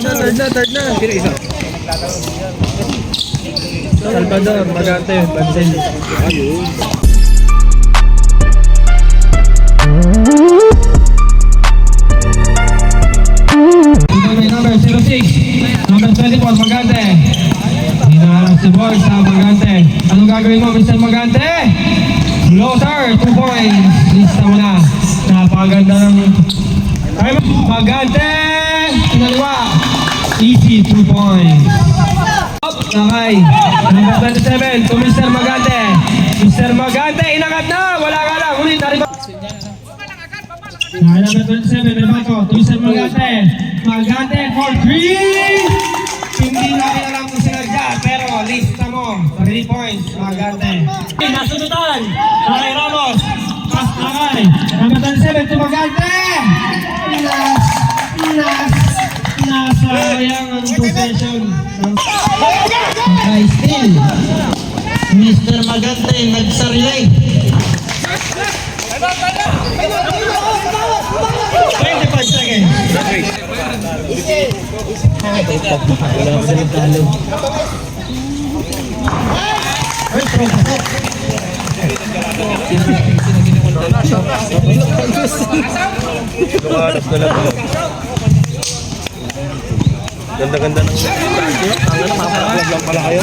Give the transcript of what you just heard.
Third na. Salvador, Magante, Banzel. Ayun. Number 06, number 24, Magante. Hinaharap si Boy sa Magante. Anong gagawin mo, Mr. Magante? Closer, 2 points. Lista mo na. Napakaganda ng Magante. Kinaliwa. Easy, 2 points. Nakay. Number 27, to Mr. Magante. Mr. Magante, inagat na. Wala ka lang. Ulit, nariba. Number 27, may bato. To Mr. Magante. Magante for 3. Hindi namin alam kung sinadya, pero lista mo. 3 points, Magante. Nasunutan. Nakay Ramos. Pas Nakay. Number 27, to Magante. Nasayang ang possession. Okay, still. Mr. Magante nagsarili. 25 seconds. Wala ko sa nagtalo. Lumaras na lang. Ganda-ganda ng... Ang ano, mapapaglag lang pala kayo.